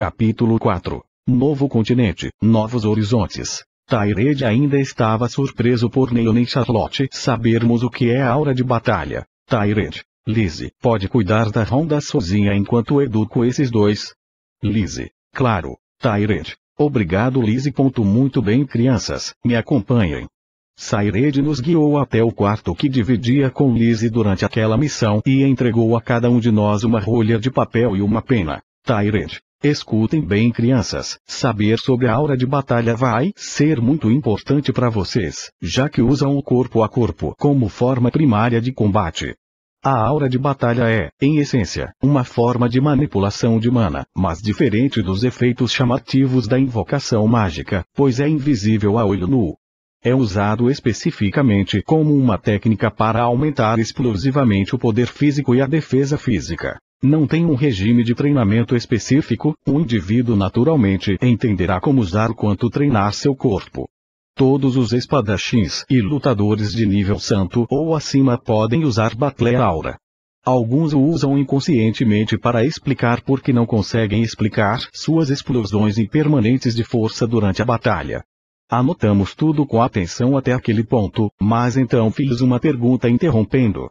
Capítulo 4. Novo continente, novos horizontes. Tyrande ainda estava surpreso por Neon e Charlotte sabermos o que é a aura de batalha. Tyrande: Lizzie, pode cuidar da Ronda sozinha enquanto educo esses dois? Lizzie: claro. Tyrande: obrigado Lizzie. Muito bem crianças, me acompanhem. Tyrande nos guiou até o quarto que dividia com Lizzie durante aquela missão e entregou a cada um de nós uma rolha de papel e uma pena. Tyrande: escutem bem crianças, saber sobre a aura de batalha vai ser muito importante para vocês, já que usam o corpo a corpo como forma primária de combate. A aura de batalha é, em essência, uma forma de manipulação de mana, mas diferente dos efeitos chamativos da invocação mágica, pois é invisível a olho nu. É usado especificamente como uma técnica para aumentar explosivamente o poder físico e a defesa física. Não tem um regime de treinamento específico, o indivíduo naturalmente entenderá como usar quanto treinar seu corpo. Todos os espadachins e lutadores de nível santo ou acima podem usar Battle Aura. Alguns o usam inconscientemente para explicar porque não conseguem explicar suas explosões impermanentes de força durante a batalha. Anotamos tudo com atenção até aquele ponto, mas então fiz uma pergunta interrompendo.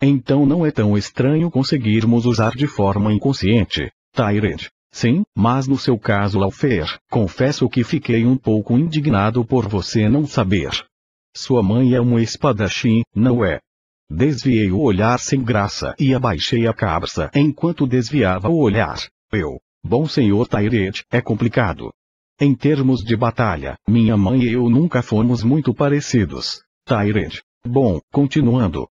Então não é tão estranho conseguirmos usar de forma inconsciente, Tyrande? Sim, mas no seu caso Lawfare, confesso que fiquei um pouco indignado por você não saber. Sua mãe é um espadachim, não é? Desviei o olhar sem graça e abaixei a cabeça enquanto desviava o olhar. Bom senhor Tyrande, é complicado. Em termos de batalha, minha mãe e eu nunca fomos muito parecidos. Tyrande: bom, continuando.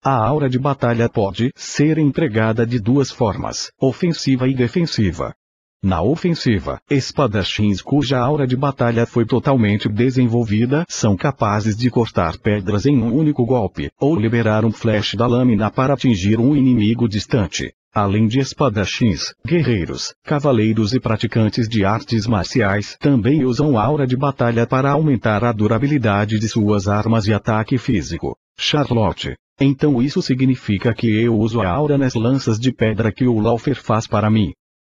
A aura de batalha pode ser empregada de duas formas, ofensiva e defensiva. Na ofensiva, espadachins cuja aura de batalha foi totalmente desenvolvida são capazes de cortar pedras em um único golpe, ou liberar um flash da lâmina para atingir um inimigo distante. Além de espadachins, guerreiros, cavaleiros e praticantes de artes marciais também usam a aura de batalha para aumentar a durabilidade de suas armas e ataque físico. Charlotte: então isso significa que eu uso a aura nas lanças de pedra que o Lawfare faz para mim.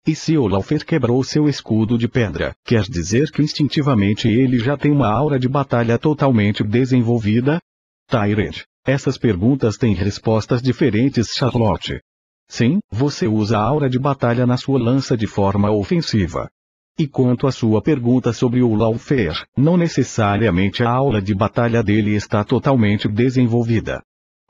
E se o Lawfare quebrou seu escudo de pedra, quer dizer que instintivamente ele já tem uma aura de batalha totalmente desenvolvida? Tyrande: essas perguntas têm respostas diferentes, Charlotte. Sim, você usa a aura de batalha na sua lança de forma ofensiva. E quanto à sua pergunta sobre o Lawfare, não necessariamente a aura de batalha dele está totalmente desenvolvida.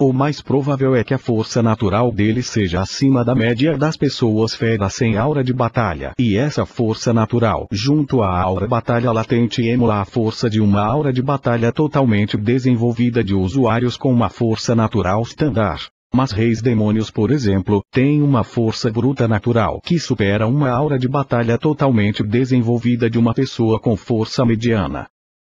O mais provável é que a força natural dele seja acima da média das pessoas feras sem aura de batalha, e essa força natural, junto à aura batalha latente, emula a força de uma aura de batalha totalmente desenvolvida de usuários com uma força natural standard. Mas reis demônios, por exemplo, têm uma força bruta natural que supera uma aura de batalha totalmente desenvolvida de uma pessoa com força mediana.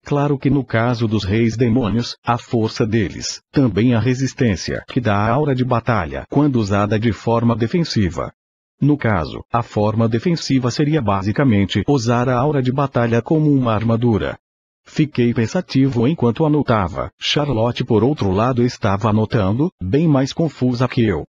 Claro que no caso dos reis demônios, a força deles, também a resistência que dá a aura de batalha quando usada de forma defensiva. No caso, a forma defensiva seria basicamente usar a aura de batalha como uma armadura. Fiquei pensativo enquanto anotava. Charlotte, por outro lado, estava anotando, bem mais confusa que eu.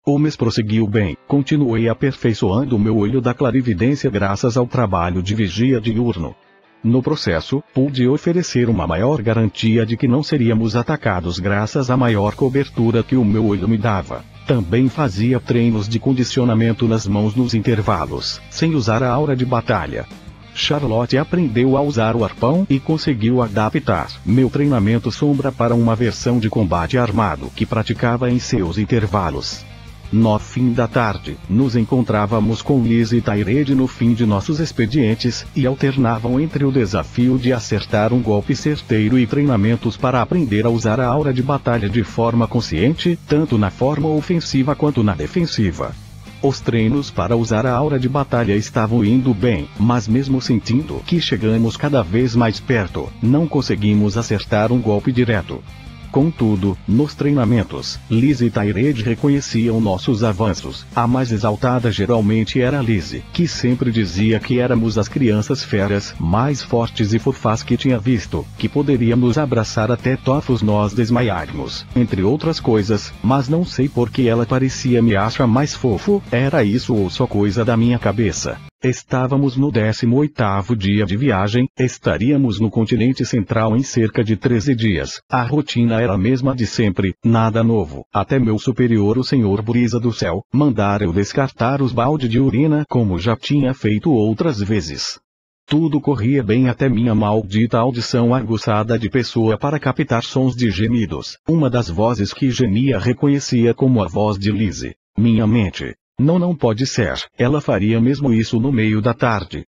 Holmes prosseguiu bem, continuei aperfeiçoando o meu olho da clarividência graças ao trabalho de vigia diurno. No processo, pude oferecer uma maior garantia de que não seríamos atacados graças à maior cobertura que o meu olho me dava. Também fazia treinos de condicionamento nas mãos nos intervalos, sem usar a aura de batalha. Charlotte aprendeu a usar o arpão e conseguiu adaptar meu treinamento sombra para uma versão de combate armado que praticava em seus intervalos. No fim da tarde, nos encontrávamos com Lizzie e Tyrande no fim de nossos expedientes, e alternavam entre o desafio de acertar um golpe certeiro e treinamentos para aprender a usar a aura de batalha de forma consciente, tanto na forma ofensiva quanto na defensiva. Os treinos para usar a aura de batalha estavam indo bem, mas mesmo sentindo que chegamos cada vez mais perto, não conseguimos acertar um golpe direto. Contudo, nos treinamentos, Lizzie e Tyrande reconheciam nossos avanços. A mais exaltada geralmente era Lizzie, que sempre dizia que éramos as crianças feras mais fortes e fofas que tinha visto, que poderíamos abraçar até tofos nós desmaiarmos, entre outras coisas, mas não sei por que ela parecia me achar mais fofo, era isso ou só coisa da minha cabeça. Estávamos no 18º dia de viagem, estaríamos no continente central em cerca de 13 dias. A rotina era a mesma de sempre, nada novo. Até meu superior, o senhor Brisa do Céu, mandara eu descartar os baldes de urina como já tinha feito outras vezes. Tudo corria bem até minha maldita audição aguçada de pessoa para captar sons de gemidos. Uma das vozes que gemia reconhecia como a voz de Lizzie. Minha mente. Não pode ser. Ela faria mesmo isso no meio da tarde.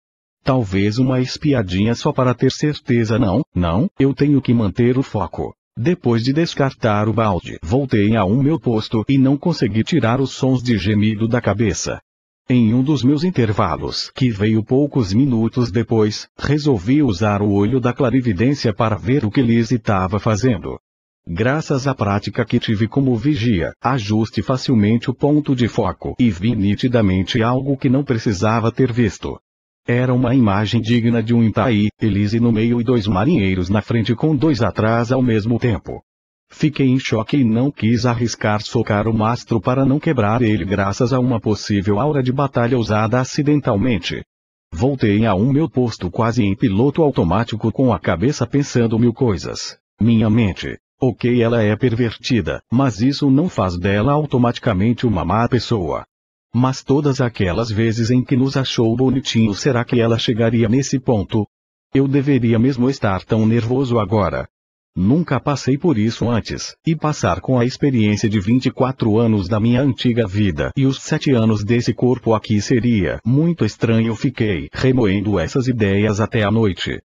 Talvez uma espiadinha só para ter certeza. Não, eu tenho que manter o foco. Depois de descartar o balde, voltei a meu posto e não consegui tirar os sons de gemido da cabeça. Em um dos meus intervalos, que veio poucos minutos depois, resolvi usar o olho da clarividência para ver o que Lizzie estava fazendo. Graças à prática que tive como vigia, ajuste facilmente o ponto de foco e vi nitidamente algo que não precisava ter visto. Era uma imagem digna de um Itaí, Lizzie no meio e 2 marinheiros na frente com 2 atrás ao mesmo tempo. Fiquei em choque e não quis arriscar socar o mastro para não quebrar ele graças a uma possível aura de batalha usada acidentalmente. Voltei a meu posto quase em piloto automático com a cabeça pensando 1000 coisas. Minha mente. Ok, ela é pervertida, mas isso não faz dela automaticamente uma má pessoa. Mas todas aquelas vezes em que nos achou bonitinho, será que ela chegaria nesse ponto? Eu deveria mesmo estar tão nervoso agora. Nunca passei por isso antes, e passar com a experiência de 24 anos da minha antiga vida e os 7 anos desse corpo aqui seria muito estranho. Fiquei remoendo essas ideias até a noite.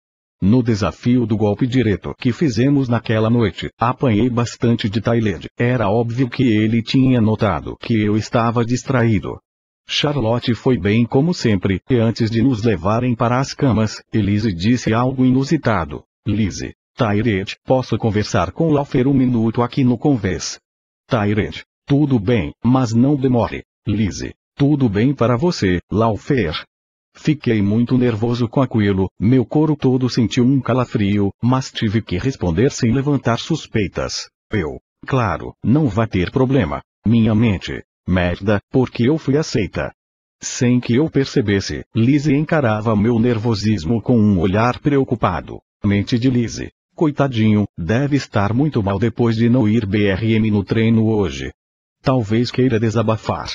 No desafio do golpe direto que fizemos naquela noite, apanhei bastante de Tyler. Era óbvio que ele tinha notado que eu estava distraído. Charlotte foi bem como sempre, e antes de nos levarem para as camas, Lizzie disse algo inusitado. Lizzie. Tyred, posso conversar com Laufer um minuto aqui no convés? Tyred, tudo bem, mas não demore. Lizzie, tudo bem para você, Laufer? Fiquei muito nervoso com aquilo, meu corpo todo sentiu um calafrio, mas tive que responder sem levantar suspeitas. Claro, não vai ter problema. Minha mente. Merda, porque eu fui aceita. Sem que eu percebesse, Lizzie encarava meu nervosismo com um olhar preocupado. Mente de Lizzie. Coitadinho, deve estar muito mal depois de não ir BRM no treino hoje. Talvez queira desabafar.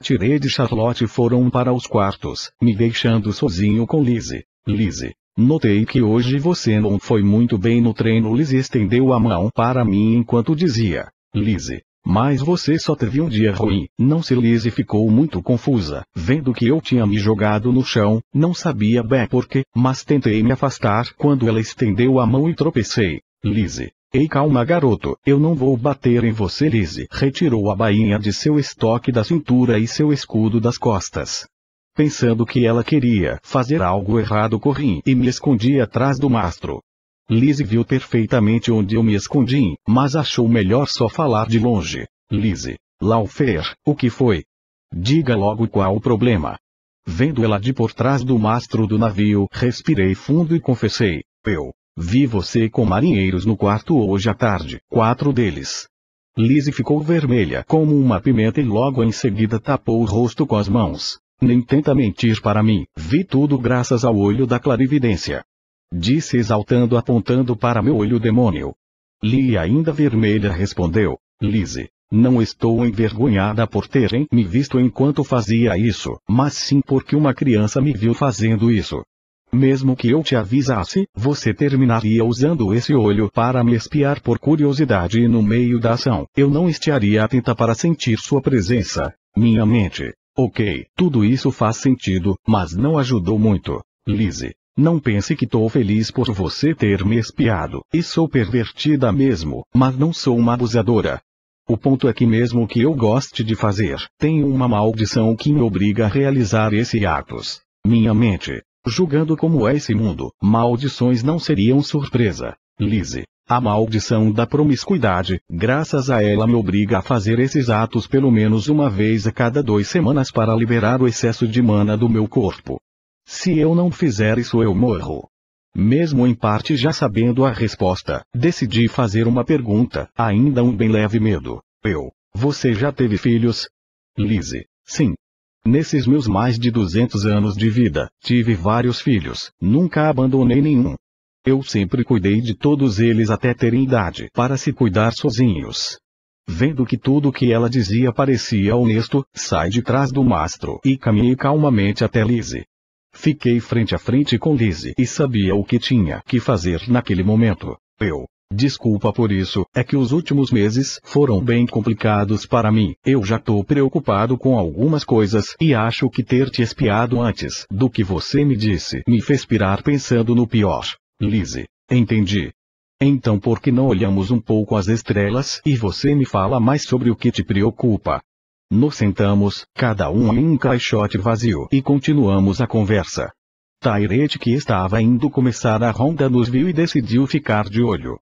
Tirei de Charlotte e foram para os quartos, me deixando sozinho com Lizzie. Lizzie, notei que hoje você não foi muito bem no treino. Lizzie estendeu a mão para mim enquanto dizia. Lizzie, mas você só teve um dia ruim, não se? Lizzie ficou muito confusa, vendo que eu tinha me jogado no chão, não sabia bem porquê, mas tentei me afastar quando ela estendeu a mão e tropecei. Lizzie. Ei, calma garoto, eu não vou bater em você. Lizzie retirou a bainha de seu estoque da cintura e seu escudo das costas. Pensando que ela queria fazer algo errado, corri e me escondi atrás do mastro. Lizzie viu perfeitamente onde eu me escondi, mas achou melhor só falar de longe. Lizzie, Laufer, o que foi? Diga logo qual o problema. Vendo ela de por trás do mastro do navio, respirei fundo e confessei. Eu vi você com marinheiros no quarto hoje à tarde, 4 deles. Lizzie ficou vermelha como uma pimenta e logo em seguida tapou o rosto com as mãos. Nem tenta mentir para mim, vi tudo graças ao olho da clarividência. Disse exaltando apontando para meu olho demônio. Lee ainda vermelha respondeu. Lizzie, não estou envergonhada por terem me visto enquanto fazia isso, mas sim porque uma criança me viu fazendo isso. Mesmo que eu te avisasse, você terminaria usando esse olho para me espiar por curiosidade e no meio da ação, eu não estaria atenta para sentir sua presença. Minha mente. Ok, tudo isso faz sentido, mas não ajudou muito. Lizzie, não pense que tô feliz por você ter me espiado, e sou pervertida mesmo, mas não sou uma abusadora. O ponto é que mesmo que eu goste de fazer, tenho uma maldição que me obriga a realizar esses atos. Minha mente. Julgando como é esse mundo, maldições não seriam surpresa. Lizzie, a maldição da promiscuidade, graças a ela me obriga a fazer esses atos pelo menos uma vez a cada 2 semanas para liberar o excesso de mana do meu corpo. Se eu não fizer isso eu morro. Mesmo em parte já sabendo a resposta, decidi fazer uma pergunta, ainda um bem leve medo. Você já teve filhos? Lizzie, sim. Nesses meus mais de 200 anos de vida, tive vários filhos, nunca abandonei nenhum. Eu sempre cuidei de todos eles até terem idade para se cuidar sozinhos. Vendo que tudo o que ela dizia parecia honesto, saí de trás do mastro e caminhei calmamente até Lizzie. Fiquei frente a frente com Lizzie e sabia o que tinha que fazer naquele momento. Desculpa por isso, é que os últimos meses foram bem complicados para mim. Eu já tô preocupado com algumas coisas e acho que ter te espiado antes do que você me disse me fez pirar pensando no pior. Lizzie, entendi. Então por que não olhamos um pouco as estrelas e você me fala mais sobre o que te preocupa? Nos sentamos, cada um em um caixote vazio e continuamos a conversa. Tyrande, que estava indo começar a ronda, nos viu e decidiu ficar de olho.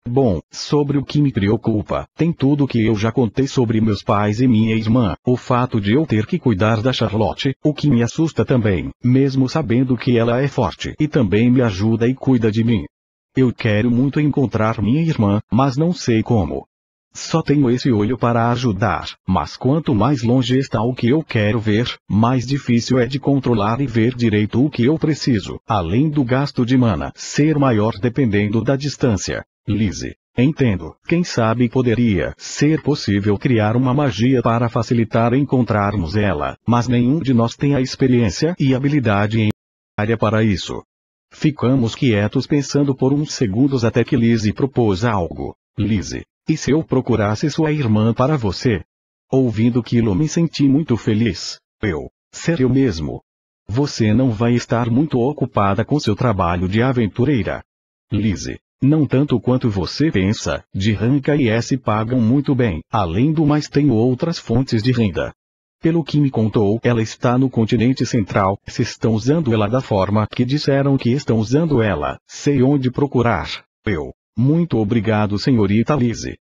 Bom, sobre o que me preocupa, tem tudo que eu já contei sobre meus pais e minha irmã, o fato de eu ter que cuidar da Charlotte, o que me assusta também, mesmo sabendo que ela é forte e também me ajuda e cuida de mim. Eu quero muito encontrar minha irmã, mas não sei como. Só tenho esse olho para ajudar, mas quanto mais longe está o que eu quero ver, mais difícil é de controlar e ver direito o que eu preciso, além do gasto de mana ser maior dependendo da distância. Lizzie, entendo, quem sabe poderia ser possível criar uma magia para facilitar encontrarmos ela, mas nenhum de nós tem a experiência e habilidade em área para isso. Ficamos quietos pensando por uns segundos até que Lizzie propôs algo. Lizzie, e se eu procurasse sua irmã para você? Ouvindo aquilo me senti muito feliz. Sério mesmo? Você não vai estar muito ocupada com seu trabalho de aventureira? Lizzie, não tanto quanto você pensa, de Ranca e S pagam muito bem, além do mais tenho outras fontes de renda. Pelo que me contou, ela está no continente central, se estão usando ela da forma que disseram que estão usando ela, sei onde procurar. Muito obrigado, senhorita Lizzie.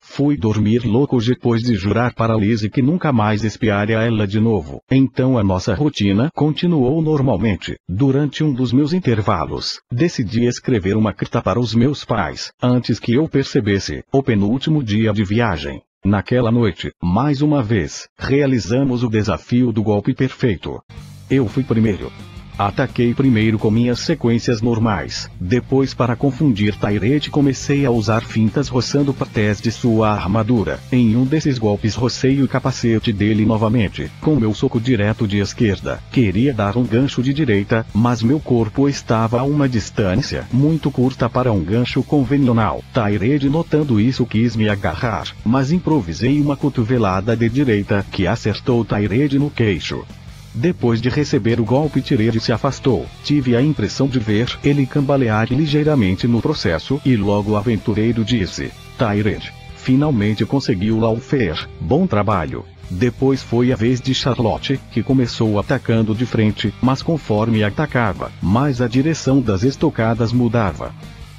Fui dormir louco depois de jurar para Lizzie que nunca mais espiaria ela de novo. Então a nossa rotina continuou normalmente. Durante um dos meus intervalos, decidi escrever uma carta para os meus pais, antes que eu percebesse, o penúltimo dia de viagem. Naquela noite, mais uma vez, realizamos o desafio do golpe perfeito. Eu fui primeiro. Ataquei primeiro com minhas sequências normais, depois para confundir Tyrande comecei a usar fintas roçando partes de sua armadura. Em um desses golpes rocei o capacete dele novamente, com meu soco direto de esquerda. Queria dar um gancho de direita, mas meu corpo estava a uma distância muito curta para um gancho convencional. Tyrande notando isso quis me agarrar, mas improvisei uma cotovelada de direita que acertou Tyrande no queixo. Depois de receber o golpe, Tyrande se afastou. Tive a impressão de ver ele cambalear ligeiramente no processo e logo o aventureiro disse: Tyrande, finalmente conseguiu Lawfare, bom trabalho. Depois foi a vez de Charlotte, que começou atacando de frente, mas conforme atacava, mais a direção das estocadas mudava.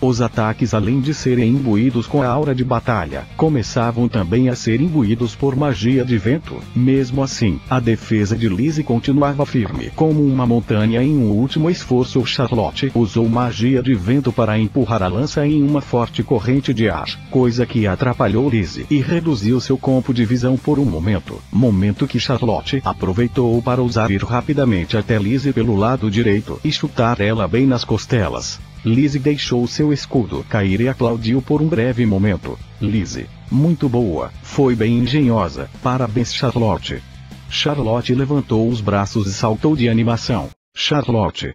Os ataques, além de serem imbuídos com a aura de batalha, começavam também a ser imbuídos por magia de vento. Mesmo assim, a defesa de Lizzie continuava firme como uma montanha. Em um último esforço, Charlotte usou magia de vento para empurrar a lança em uma forte corrente de ar, coisa que atrapalhou Lizzie e reduziu seu campo de visão por um momento que Charlotte aproveitou para usar ir rapidamente até Lizzie pelo lado direito e chutar ela bem nas costelas. Lizzie deixou seu escudo cair e aplaudiu por um breve momento. Lizzie, muito boa, foi bem engenhosa, parabéns Charlotte. Charlotte levantou os braços e saltou de animação. Charlotte,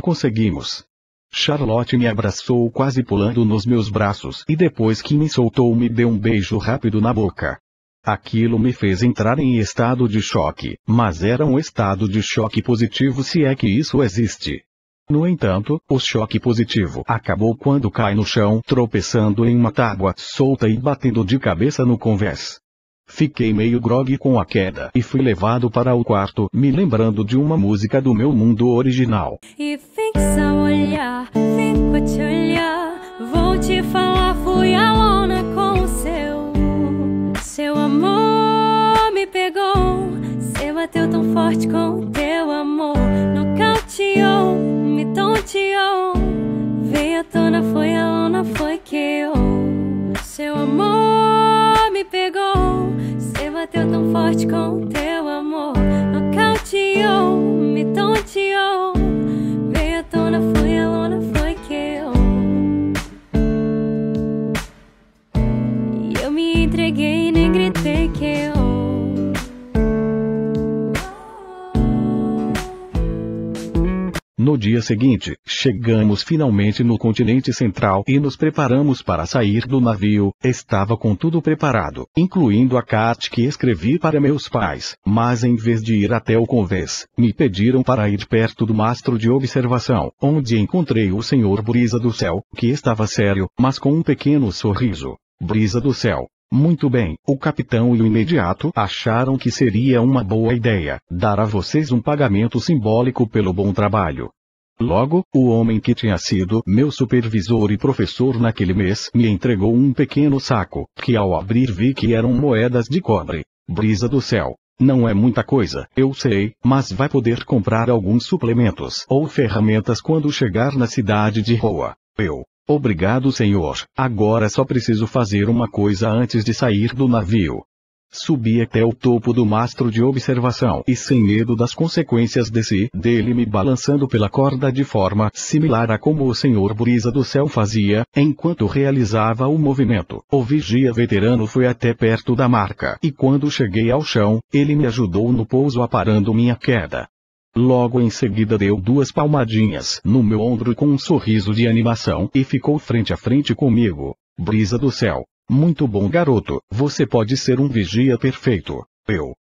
conseguimos. Charlotte me abraçou quase pulando nos meus braços e depois que me soltou me deu um beijo rápido na boca. Aquilo me fez entrar em estado de choque, mas era um estado de choque positivo, se é que isso existe. No entanto, o choque positivo acabou quando cai no chão, tropeçando em uma tábua solta e batendo de cabeça no convés. Fiquei meio grogue com a queda e fui levado para o quarto, me lembrando de uma música do meu mundo original. E fixa o olhar, fico te olhar, vou te falar, fui a lona com o seu amor me pegou, você bateu tão forte com o teu amor, nocauteou, me tonteou, veio à tona, foi a lona, foi que eu, seu amor me pegou, você bateu tão forte com o teu amor, No dia seguinte, chegamos finalmente no continente central e nos preparamos para sair do navio. Estava com tudo preparado, incluindo a carta que escrevi para meus pais, mas em vez de ir até o convés, me pediram para ir perto do mastro de observação, onde encontrei o Sr. Brisa do Céu, que estava sério, mas com um pequeno sorriso. Brisa do Céu. Muito bem, o capitão e o imediato acharam que seria uma boa ideia dar a vocês um pagamento simbólico pelo bom trabalho. Logo, o homem que tinha sido meu supervisor e professor naquele mês me entregou um pequeno saco, que ao abrir vi que eram moedas de cobre. Brisa do Céu. Não é muita coisa, eu sei, mas vai poder comprar alguns suplementos ou ferramentas quando chegar na cidade de Roa. Obrigado, senhor. Agora só preciso fazer uma coisa antes de sair do navio. Subi até o topo do mastro de observação e, sem medo das consequências, desci dele me balançando pela corda de forma similar a como o Sr. Brisa do Céu fazia, enquanto realizava o movimento. O vigia veterano foi até perto da marca e, quando cheguei ao chão, ele me ajudou no pouso aparando minha queda. Logo em seguida deu 2 palmadinhas no meu ombro com um sorriso de animação e ficou frente a frente comigo. Brisa do Céu. Muito bom, garoto, você pode ser um vigia perfeito.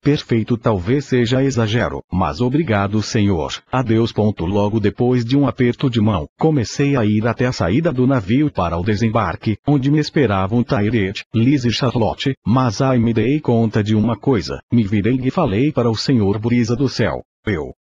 Perfeito talvez seja exagero, mas obrigado, senhor. Adeus. Logo depois de um aperto de mão, comecei a ir até a saída do navio para o desembarque, onde me esperavam Tyrant, Liz e Charlotte, mas aí me dei conta de uma coisa, me virei e falei para o Sr. Brisa do Céu.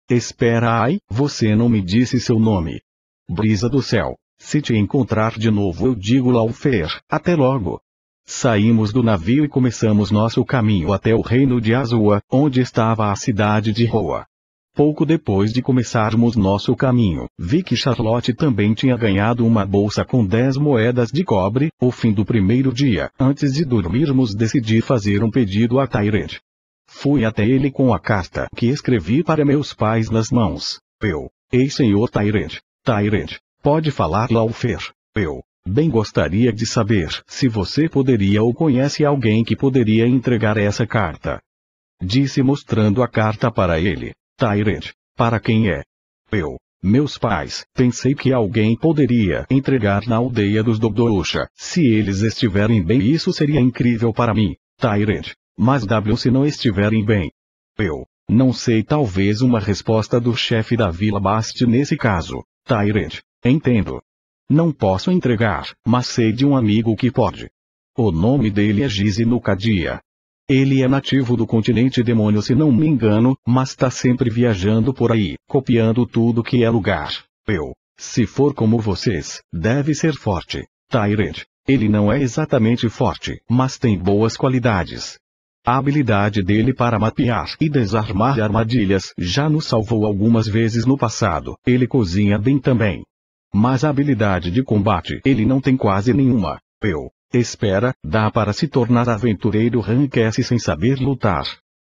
Espera aí, você não me disse seu nome. Brisa do Céu. Se te encontrar de novo eu digo Laufer, até logo. Saímos do navio e começamos nosso caminho até o reino de Azua, onde estava a cidade de Roa. Pouco depois de começarmos nosso caminho, vi que Charlotte também tinha ganhado uma bolsa com 10 moedas de cobre. O fim do primeiro dia, antes de dormirmos, decidi fazer um pedido a Tyrant. Fui até ele com a carta que escrevi para meus pais nas mãos. Ei, senhor Tyrant. Tyrant, pode falar, Laufer. Bem gostaria de saber se você poderia ou conhece alguém que poderia entregar essa carta. Disse mostrando a carta para ele. Tyrant, para quem é? Meus pais. Pensei que alguém poderia entregar na aldeia dos Dodousha. Se eles estiverem bem, isso seria incrível para mim. Tyrant. Mas se não estiverem bem? Não sei, talvez uma resposta do chefe da vila baste nesse caso. Tyrant. Entendo. Não posso entregar, mas sei de um amigo que pode. O nome dele é Gizi no Cadia. Ele é nativo do continente demônio, se não me engano, mas tá sempre viajando por aí, copiando tudo que é lugar. Se for como vocês, deve ser forte. Tyrant. Ele não é exatamente forte, mas tem boas qualidades. A habilidade dele para mapear e desarmar armadilhas já nos salvou algumas vezes no passado. Ele cozinha bem também. Mas a habilidade de combate ele não tem quase nenhuma. Espera, dá para se tornar aventureiro rank S sem saber lutar.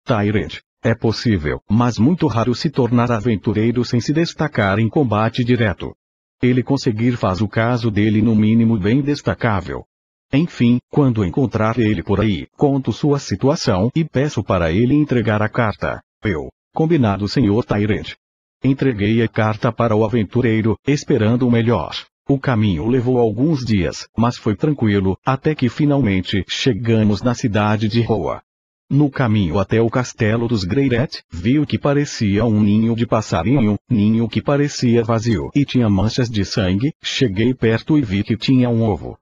Tyrant. É possível, mas muito raro se tornar aventureiro sem se destacar em combate direto. Ele conseguir faz o caso dele no mínimo bem destacável. Enfim, quando encontrar ele por aí, conto sua situação e peço para ele entregar a carta. Combinado, senhor Tyrant. Entreguei a carta para o aventureiro, esperando o melhor. O caminho levou alguns dias, mas foi tranquilo, até que finalmente chegamos na cidade de Roa. No caminho até o castelo dos Greiret, vi o que parecia um ninho de passarinho, ninho que parecia vazio e tinha manchas de sangue. Cheguei perto e vi que tinha um ovo.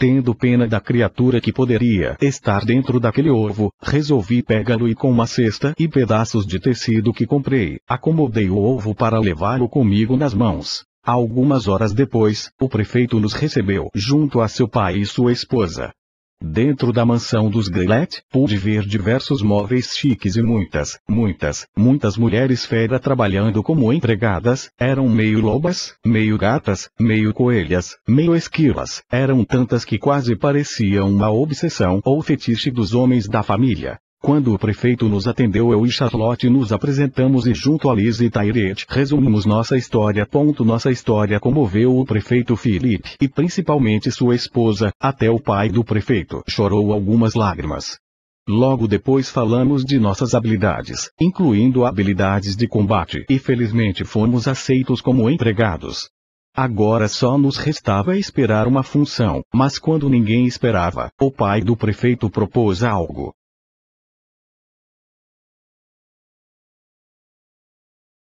Tendo pena da criatura que poderia estar dentro daquele ovo, resolvi pegá-lo e com uma cesta e pedaços de tecido que comprei, acomodei o ovo para levá-lo comigo nas mãos. Algumas horas depois, o prefeito nos recebeu junto a seu pai e sua esposa. Dentro da mansão dos Greiret, pude ver diversos móveis chiques e muitas mulheres fera trabalhando como empregadas. Eram meio lobas, meio gatas, meio coelhas, meio esquilas. Eram tantas que quase pareciam uma obsessão ou fetiche dos homens da família. Quando o prefeito nos atendeu, eu e Charlotte nos apresentamos e junto a Liz e Tyrant resumimos nossa história. Nossa história comoveu o prefeito Philip e principalmente sua esposa, até o pai do prefeito chorou algumas lágrimas. Logo depois falamos de nossas habilidades, incluindo habilidades de combate, e felizmente fomos aceitos como empregados. Agora só nos restava esperar uma função, mas quando ninguém esperava, o pai do prefeito propôs algo.